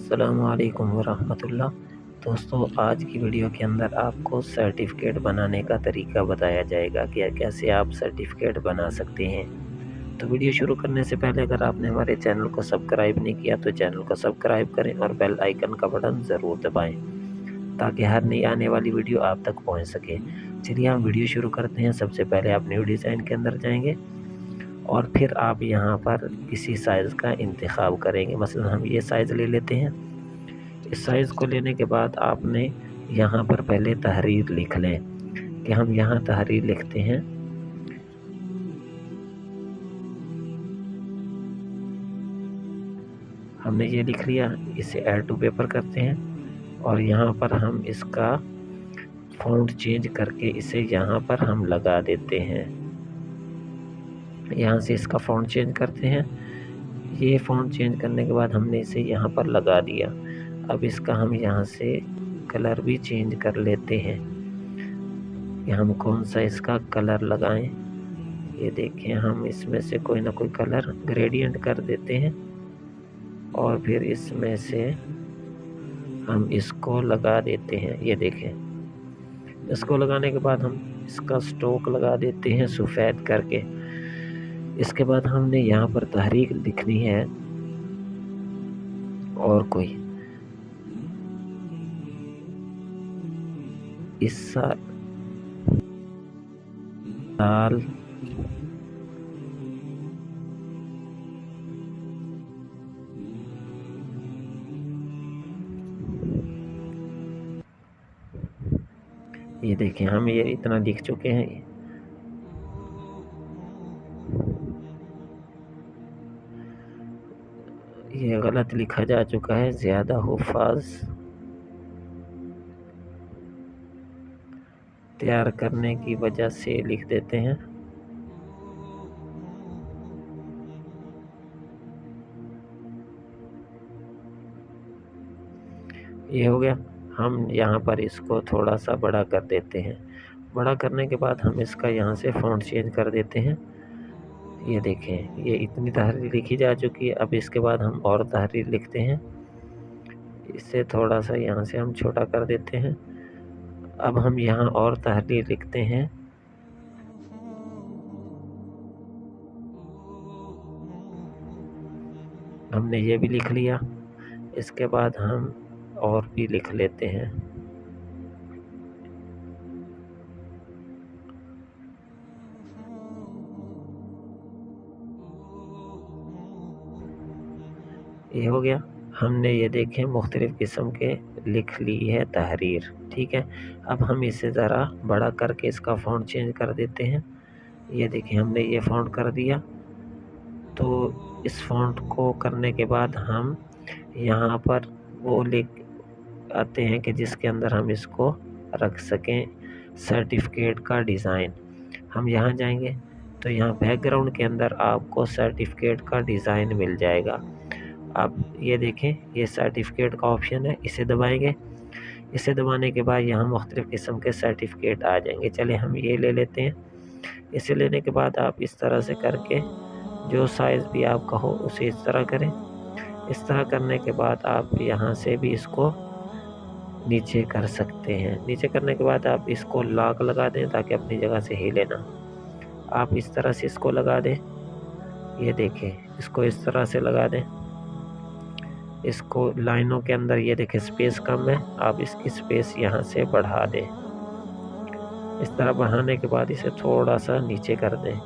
अस्सलाम वालेकुम वरहमतुल्लाह। दोस्तों, आज की वीडियो के अंदर आपको सर्टिफ़िकेट बनाने का तरीका बताया जाएगा कि कैसे आप सर्टिफ़िकेट बना सकते हैं। तो वीडियो शुरू करने से पहले अगर आपने हमारे चैनल को सब्सक्राइब नहीं किया तो चैनल को सब्सक्राइब करें और बेल आइकन का बटन ज़रूर दबाएँ ताकि हर नई आने वाली वीडियो आप तक पहुँच सके। चलिए हम वीडियो शुरू करते हैं। सबसे पहले आप न्यू डिज़ाइन के अंदर जाएँगे और फिर आप यहाँ पर किसी साइज़ का इंतखाब करेंगे। मसलन हम ये साइज़ ले लेते हैं। इस साइज़ को लेने के बाद आपने यहाँ पर पहले तहरीर लिख लें कि हम यहाँ तहरीर लिखते हैं। हमने ये लिख लिया, इसे ऐड टू पेपर करते हैं और यहाँ पर हम इसका फ़ॉन्ट चेंज करके इसे यहाँ पर हम लगा देते हैं। यहाँ से इसका फ़ॉन्ट चेंज करते हैं। ये फ़ॉन्ट चेंज करने के बाद हमने इसे यहाँ पर लगा दिया। अब इसका हम यहाँ से कलर भी चेंज कर लेते हैं कि हम कौन सा इसका कलर लगाएं। ये देखें, हम इसमें से कोई ना कोई कलर ग्रेडियंट कर देते हैं और फिर इसमें से हम इसको लगा देते हैं। ये देखें, इसको लगाने के बाद हम इसका स्ट्रोक लगा देते हैं सफ़ेद करके। इसके बाद हमने यहाँ पर तहरीर लिखनी है और कोई इस साल ये देखें, हम ये इतना लिख चुके हैं। ये गलत लिखा जा चुका है, ज़्यादा हुफ़ाज़ तैयार करने की वजह से लिख देते हैं। ये हो गया। हम यहाँ पर इसको थोड़ा सा बड़ा कर देते हैं। बड़ा करने के बाद हम इसका यहाँ से फ़ॉन्ट चेंज कर देते हैं। ये देखें, ये इतनी तहरीर लिखी जा चुकी है। अब इसके बाद हम और तहरीर लिखते हैं। इसे थोड़ा सा यहाँ से हम छोटा कर देते हैं। अब हम यहाँ और तहरीर लिखते हैं। हमने ये भी लिख लिया। इसके बाद हम और भी लिख लेते हैं। ये हो गया। हमने ये देखें मुख्तलिफ़ किस्म के लिख ली है तहरीर, ठीक है। अब हम इसे ज़रा बड़ा करके इसका फ़ॉन्ट चेंज कर देते हैं। ये देखिए, हमने ये फ़ॉन्ट कर दिया। तो इस फ़ॉन्ट को करने के बाद हम यहाँ पर वो लिख आते हैं कि जिसके अंदर हम इसको रख सकें सर्टिफ़िकेट का डिज़ाइन। हम यहाँ जाएंगे तो यहाँ बैकग्राउंड के अंदर आपको सर्टिफ़िकेट का डिज़ाइन मिल जाएगा। आप ये देखें, ये सर्टिफ़िकेट का ऑप्शन है, इसे दबाएंगे। इसे दबाने के बाद यहाँ मुख्तलिफ़ किस्म के सर्टिफ़िकेट आ जाएंगे। चलिए हम ये ले लेते हैं। इसे लेने के बाद आप इस तरह से करके जो साइज़ भी आपका हो उसे इस तरह करें। इस तरह करने के बाद आप यहाँ से भी इसको नीचे कर सकते हैं। नीचे करने के बाद आप इसको लॉक लगा दें ताकि अपनी जगह से हिले ना। आप इस तरह से इसको लगा दें। ये देखें, इसको इस तरह से लगा दें। इसको लाइनों के अंदर ये देखें स्पेस कम है, आप इसकी स्पेस यहाँ से बढ़ा दें। इस तरह बढ़ाने के बाद इसे थोड़ा सा नीचे कर दें।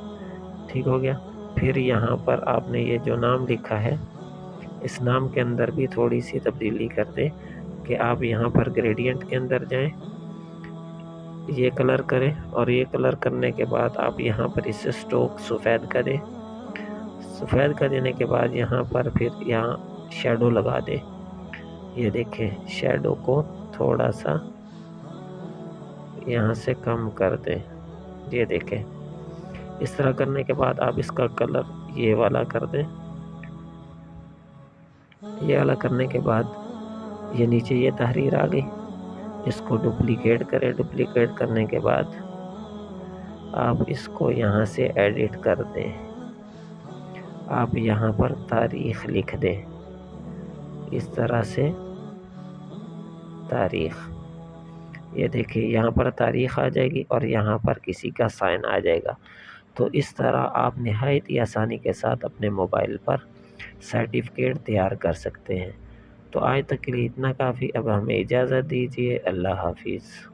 ठीक हो गया। फिर यहाँ पर आपने ये जो नाम लिखा है इस नाम के अंदर भी थोड़ी सी तब्दीली कर दें कि आप यहाँ पर ग्रेडियंट के अंदर जाएं, ये कलर करें और ये कलर करने के बाद आप यहाँ पर इसे स्ट्रोक सफ़ेद करें। सफ़ेद कर देने के बाद यहाँ पर फिर यहाँ शैडो लगा दें। ये देखें, शैडो को थोड़ा सा यहाँ से कम कर दें। ये देखें, इस तरह करने के बाद आप इसका कलर ये वाला कर दें। ये वाला करने के बाद ये नीचे ये तहरीर आ गई, इसको डुप्लिकेट करें। डुप्लिकेट करने के बाद आप इसको यहाँ से एडिट कर दें। आप यहाँ पर तारीख़ लिख दें। اس طرح سے تاریخ، یہ دیکھیں یہاں پر تاریخ آ جائے گی اور یہاں پر کسی کا سائن آ جائے گا۔ تو اس طرح آپ نہایت ہی آسانی کے ساتھ اپنے موبائل پر سرٹیفکیٹ تیار کر سکتے ہیں۔ تو آج تک کے لیے اتنا کافی، اب ہمیں اجازت دیجیے، اللہ حافظ۔